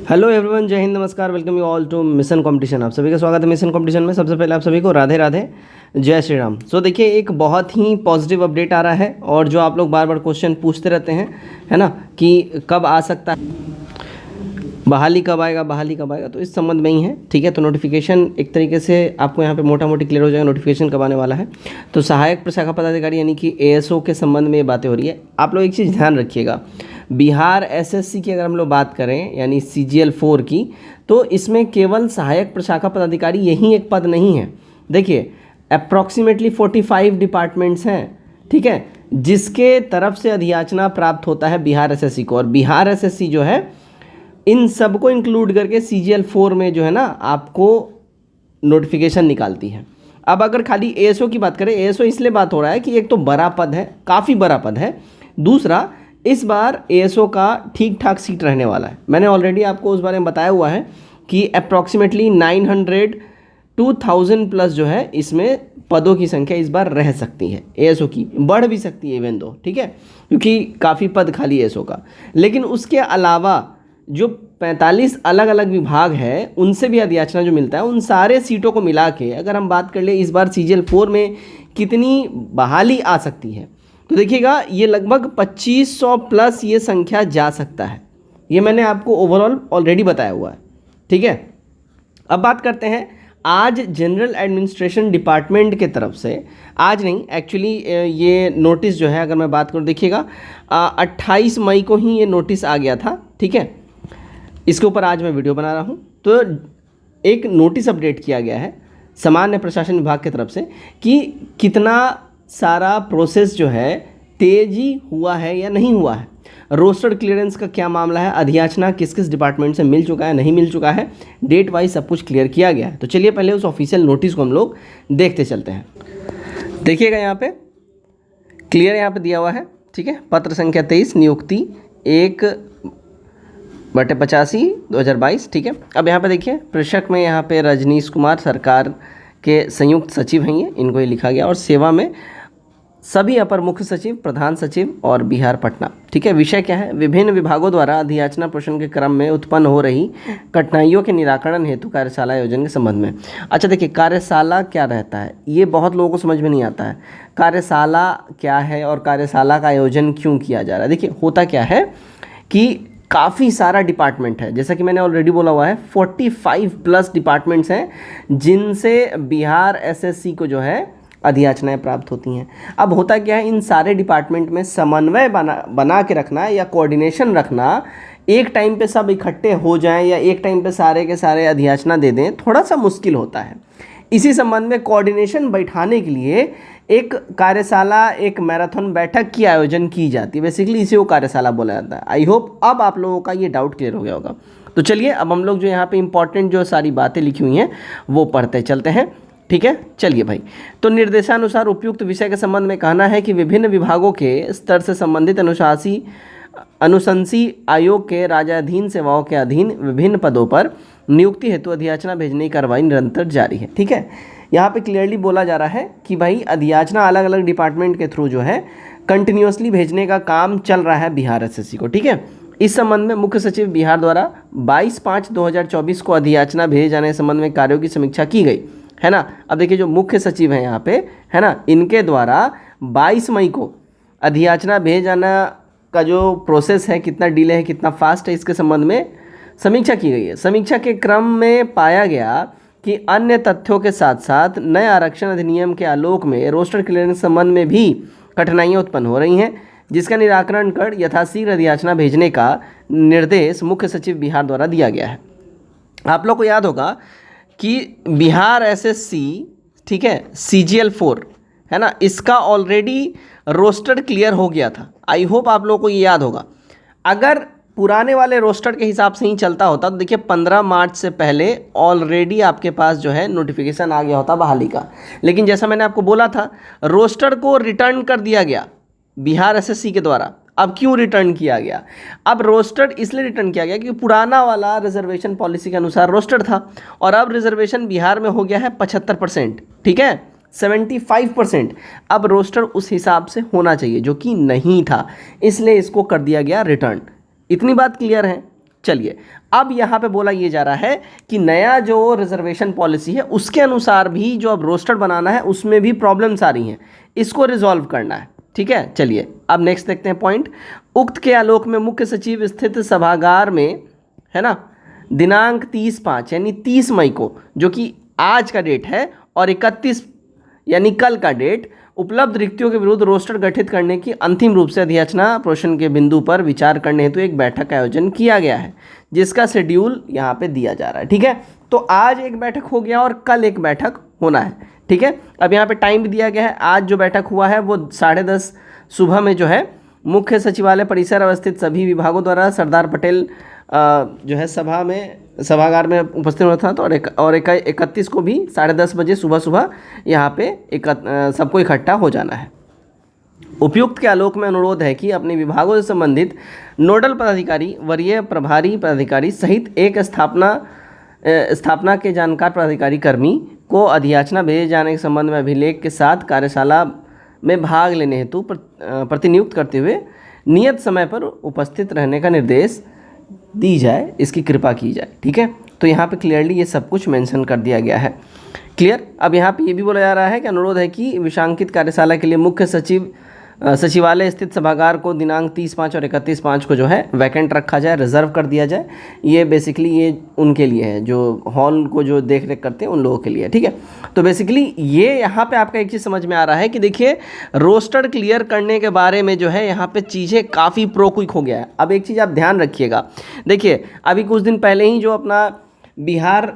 Hello everyone, जय हिंद, नमस्कार, welcome you all to Mission Competition. आप सभी का स्वागत है मिशन कंपटीशन में। सबसे पहले आप सभी को राधे राधे, जय श्री राम। सो देखिए, एक बहुत ही पॉजिटिव अपडेट आ रहा है और जो आप लोग बार बार क्वेश्चन पूछते रहते हैं, है ना, कि कब आ सकता है, बहाली कब आएगा, बहाली कब आएगा, तो इस संबंध में ही है। ठीक है, तो नोटिफिकेशन एक तरीके से आपको यहाँ पे मोटा मोटी क्लियर हो जाएगा नोटिफिकेशन कब आने वाला है। तो सहायक प्रशाखा पदाधिकारी यानी कि एएसओ के संबंध में ये बातें हो रही है। आप लोग एक चीज़ ध्यान रखिएगा, बिहार एसएससी की अगर हम लोग बात करें यानी CGL 4 की, तो इसमें केवल सहायक प्रशाखा पदाधिकारी यही एक पद नहीं है। देखिए, अप्रॉक्सीमेटली 45 डिपार्टमेंट्स हैं, ठीक है, जिसके तरफ से अधियाचना प्राप्त होता है बिहार एसएससी को। और बिहार एसएससी जो है इन सबको इंक्लूड करके CGL 4 में जो है ना आपको नोटिफिकेशन निकालती है। अब अगर खाली एएसओ की बात करें, एएसओ इसलिए बात हो रहा है कि एक तो बड़ा पद है, काफ़ी बड़ा पद है, दूसरा इस बार एएसओ का ठीक ठाक सीट रहने वाला है। मैंने ऑलरेडी आपको उस बारे में बताया हुआ है कि अप्रॉक्सीमेटली 900 to 1000 प्लस जो है इसमें पदों की संख्या इस बार रह सकती है, एएसओ की बढ़ भी सकती है इवन दो, ठीक है, क्योंकि काफ़ी पद खाली एएसओ का। लेकिन उसके अलावा जो 45 अलग अलग विभाग है उनसे भी अधियाचना जो मिलता है, उन सारे सीटों को मिला के अगर हम बात कर ले इस बार CGL 4 में कितनी बहाली आ सकती है, तो देखिएगा ये लगभग 2500 प्लस ये संख्या जा सकता है। ये मैंने आपको ओवरऑल ऑलरेडी बताया हुआ है, ठीक है। अब बात करते हैं, आज जनरल एडमिनिस्ट्रेशन डिपार्टमेंट के तरफ से, आज नहीं एक्चुअली ये नोटिस जो है, अगर मैं बात करूँ, देखिएगा 28 मई को ही ये नोटिस आ गया था, ठीक है। इसके ऊपर आज मैं वीडियो बना रहा हूँ। तो एक नोटिस अपडेट किया गया है सामान्य प्रशासन विभाग की तरफ से कि कितना सारा प्रोसेस जो है तेजी हुआ है या नहीं हुआ है, रोस्टर क्लियरेंस का क्या मामला है, अधियाचना किस किस डिपार्टमेंट से मिल चुका है, नहीं मिल चुका है, डेट वाइज सब कुछ क्लियर किया गया है। तो चलिए पहले उस ऑफिशियल नोटिस को हम लोग देखते चलते हैं। देखिएगा यहाँ पे क्लियर यहाँ पे दिया हुआ है, ठीक है, पत्र संख्या 23 नियुक्ति 1/85/2022, ठीक है। अब यहाँ पे देखिए प्रेषक में यहाँ पे रजनीश कुमार सरकार के संयुक्त सचिव हैं, ये इनको ही लिखा गया, और सेवा में सभी अपर मुख्य सचिव, प्रधान सचिव और बिहार पटना, ठीक है। विषय क्या है, विभिन्न विभागों द्वारा अधियाचना पोषण के क्रम में उत्पन्न हो रही कठिनाइयों के निराकरण हेतु कार्यशाला आयोजन के संबंध में। अच्छा देखिए, कार्यशाला क्या रहता है, ये बहुत लोगों को समझ में नहीं आता है। कार्यशाला क्या है और कार्यशाला का आयोजन क्यों किया जा रहा है। देखिए, होता क्या है कि काफ़ी सारा डिपार्टमेंट है, जैसा कि मैंने ऑलरेडी बोला हुआ है, 45 प्लस डिपार्टमेंट्स हैं जिनसे बिहार एसएससी को जो है अधियाचनाएं प्राप्त होती हैं। अब होता क्या है, इन सारे डिपार्टमेंट में समन्वय बना के रखना या कोऑर्डिनेशन रखना, एक टाइम पे सब इकट्ठे हो जाएं या एक टाइम पे सारे के सारे अधियाचना दे दें, थोड़ा सा मुश्किल होता है। इसी संबंध में कोऑर्डिनेशन बैठाने के लिए एक कार्यशाला, एक मैराथन बैठक की आयोजन की जाती है। बेसिकली इसी को कार्यशाला बोला जाता है। आई होप अब आप लोगों का ये डाउट क्लियर हो गया होगा। तो चलिए अब हम लोग जो यहाँ पे इंपॉर्टेंट जो सारी बातें लिखी हुई हैं वो पढ़ते चलते हैं, ठीक है। चलिए भाई, तो निर्देशानुसार उपयुक्त विषय के संबंध में कहना है कि विभिन्न विभागों के स्तर से संबंधित अनुशंसी आयोग के राज्याधीन सेवाओं के अधीन विभिन्न पदों पर नियुक्ति हेतु अधियाचना भेजने की कार्रवाई निरंतर जारी है, ठीक है। यहाँ पे क्लियरली बोला जा रहा है कि भाई अधियाचना अलग अलग डिपार्टमेंट के थ्रू जो है कंटिन्यूसली भेजने का काम चल रहा है बिहार एसएससी को, ठीक है। इस संबंध में मुख्य सचिव बिहार द्वारा 22/5/2024 को अधियाचना भेजे जाने के संबंध में कार्यों की समीक्षा की गई, है ना। अब देखिए, जो मुख्य सचिव हैं यहाँ पे, है ना, इनके द्वारा 22 मई को अधियाचना भेजे जाना का जो प्रोसेस है, कितना डिले है, कितना फास्ट है, इसके संबंध में समीक्षा की गई है। समीक्षा के क्रम में पाया गया कि अन्य तथ्यों के साथ साथ नए आरक्षण अधिनियम के आलोक में रोस्टर क्लियरेंस संबंध में भी कठिनाइयाँ उत्पन्न हो रही हैं, जिसका निराकरण कर यथाशीघ्र अधियाचना भेजने का निर्देश मुख्य सचिव बिहार द्वारा दिया गया है। आप लोग को याद होगा कि बिहार एसएससी, ठीक है, CGL 4 है ना, इसका ऑलरेडी रोस्टर क्लियर हो गया था। आई होप आप लोगों को ये याद होगा। अगर पुराने वाले रोस्टर के हिसाब से ही चलता होता तो देखिए 15 मार्च से पहले ऑलरेडी आपके पास जो है नोटिफिकेशन आ गया होता बहाली का। लेकिन जैसा मैंने आपको बोला था, रोस्टर को रिटर्न कर दिया गया बिहार एसएससी के द्वारा। अब क्यों रिटर्न किया गया, अब रोस्टर इसलिए रिटर्न किया गया क्योंकि पुराना वाला रिजर्वेशन पॉलिसी के अनुसार रोस्टर था और अब रिजर्वेशन बिहार में हो गया है 75%, ठीक है, 75%। अब रोस्टर उस हिसाब से होना चाहिए जो कि नहीं था, इसलिए इसको कर दिया गया रिटर्न। इतनी बात क्लियर है। चलिए, अब यहाँ पे बोला ये जा रहा है कि नया जो रिजर्वेशन पॉलिसी है उसके अनुसार भी जो अब रोस्टर बनाना है उसमें भी प्रॉब्लम्स आ रही हैं, इसको रिजॉल्व करना है। ठीक है, चलिए अब नेक्स्ट देखते हैं पॉइंट। उक्त के आलोक में मुख्य सचिव स्थित सभागार में, है ना, दिनांक 30/5 यानी 30 मई को, जो कि आज का डेट है, और 31 यानी कल का डेट, उपलब्ध रिक्तियों के विरुद्ध रोस्टर गठित करने की अंतिम रूप से अधियाचना प्रोषण के बिंदु पर विचार करने हेतु एक बैठक का आयोजन किया गया है, जिसका शेड्यूल यहाँ पे दिया जा रहा है। ठीक है, तो आज एक बैठक हो गया और कल एक बैठक होना है। ठीक है, अब यहाँ पे टाइम भी दिया गया है। आज जो बैठक हुआ है वो 10:30 सुबह में जो है मुख्य सचिवालय परिसर अवस्थित सभी विभागों द्वारा सरदार पटेल जो है सभागार में उपस्थित होना था। तो और 31 को भी 10:30 बजे सुबह यहाँ पे सबको इकट्ठा हो जाना है। उपयुक्त के आलोक में अनुरोध है कि अपने विभागों से संबंधित नोडल पदाधिकारी, वरीय प्रभारी पदाधिकारी सहित एक स्थापना के जानकार पदाधिकारी कर्मी को अधियाचना भेजे जाने के संबंध में अभिलेख के साथ कार्यशाला में भाग लेने हेतु प्रतिनियुक्त करते हुए नियत समय पर उपस्थित रहने का निर्देश दी जाए, इसकी कृपा की जाए। ठीक है, तो यहाँ पे क्लियरली ये सब कुछ मेंशन कर दिया गया है। क्लियर। अब यहाँ पे ये भी बोला जा रहा है कि अनुरोध है कि विषांकित कार्यशाला के लिए मुख्य सचिवालय स्थित सभागार को दिनांक 30/5 और 31/5 को जो है वैकेंट रखा जाए, रिजर्व कर दिया जाए। ये बेसिकली ये उनके लिए है जो हॉल को जो देख रेख करते हैं उन लोगों के लिए। ठीक है, तो बेसिकली ये यहाँ पे आपका एक चीज़ समझ में आ रहा है कि देखिए रोस्टर क्लियर करने के बारे में जो है यहाँ पे चीज़ें काफ़ी प्रो क्विक हो गया है। अब एक चीज़ आप ध्यान रखिएगा, देखिए अभी कुछ दिन पहले ही जो अपना बिहार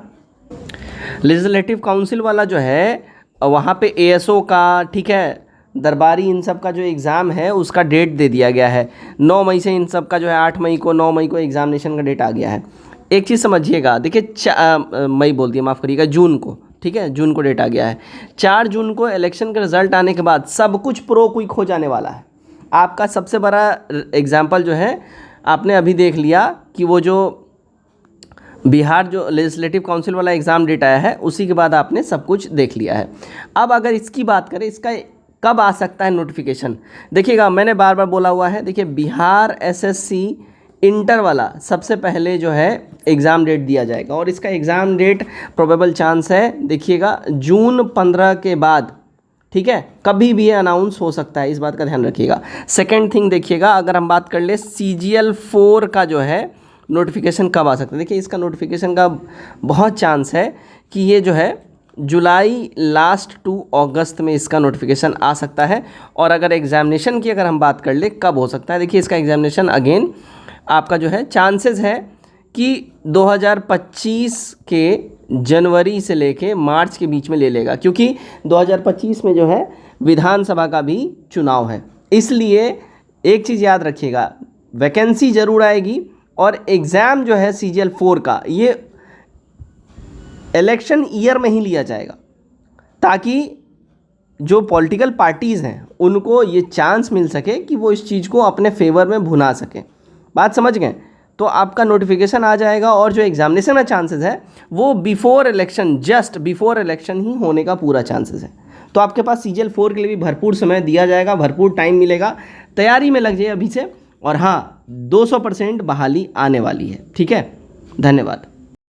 लेजिस्लेटिव काउंसिल वाला जो है वहाँ पे ASO का, ठीक है, दरबारी, इन सब का जो एग्ज़ाम है उसका डेट दे दिया गया है 9 मई से। इन सब का जो है 8 मई को 9 मई को एग्ज़ामिनेशन का डेट आ गया है। एक चीज़ समझिएगा, देखिए मई बोल दिया, माफ़ करिएगा, जून को, ठीक है, जून को डेट आ गया है। 4 जून को इलेक्शन का रिजल्ट आने के बाद सब कुछ प्रो क्विक हो जाने वाला है। आपका सबसे बड़ा एग्जाम्पल जो है आपने अभी देख लिया कि वो जो बिहार जो लेजिस्लेटिव काउंसिल वाला एग्ज़ाम डेट आया है उसी के बाद आपने सब कुछ देख लिया है। अब अगर इसकी बात करें, इसका कब आ सकता है नोटिफिकेशन, देखिएगा मैंने बार बार बोला हुआ है, देखिए बिहार SSC इंटर वाला सबसे पहले जो है एग्ज़ाम डेट दिया जाएगा और इसका एग्ज़ाम डेट प्रोबेबल चांस है, देखिएगा जून 15 के बाद, ठीक है, कभी भी ये अनाउंस हो सकता है, इस बात का ध्यान रखिएगा। सेकेंड थिंग देखिएगा, अगर हम बात कर ले CGL 4 का जो है नोटिफिकेशन कब आ सकता है, देखिए इसका नोटिफिकेशन का बहुत चांस है कि ये जो है जुलाई लास्ट टू अगस्त में इसका नोटिफिकेशन आ सकता है। और अगर एग्ज़ामिनेशन की अगर हम बात कर ले कब हो सकता है, देखिए इसका एग्ज़ामिनेशन अगेन आपका जो है चांसेस है कि 2025 के जनवरी से लेके मार्च के बीच में ले लेगा, क्योंकि 2025 में जो है विधानसभा का भी चुनाव है। इसलिए एक चीज़ याद रखिएगा, वैकेंसी ज़रूर आएगी और एग्ज़ाम जो है CGL 4 का ये इलेक्शन ईयर में ही लिया जाएगा, ताकि जो पॉलिटिकल पार्टीज़ हैं उनको ये चांस मिल सके कि वो इस चीज़ को अपने फेवर में भुना सकें। बात समझ गए? तो आपका नोटिफिकेशन आ जाएगा और जो एग्जामिनेशन का चांसेस है वो before election, just before election ही होने का पूरा चांसेस है। तो आपके पास CGL 4 के लिए भी भरपूर समय दिया जाएगा, भरपूर टाइम मिलेगा, तैयारी में लग जाइए अभी से। और हाँ, 200% बहाली आने वाली है। ठीक है, धन्यवाद।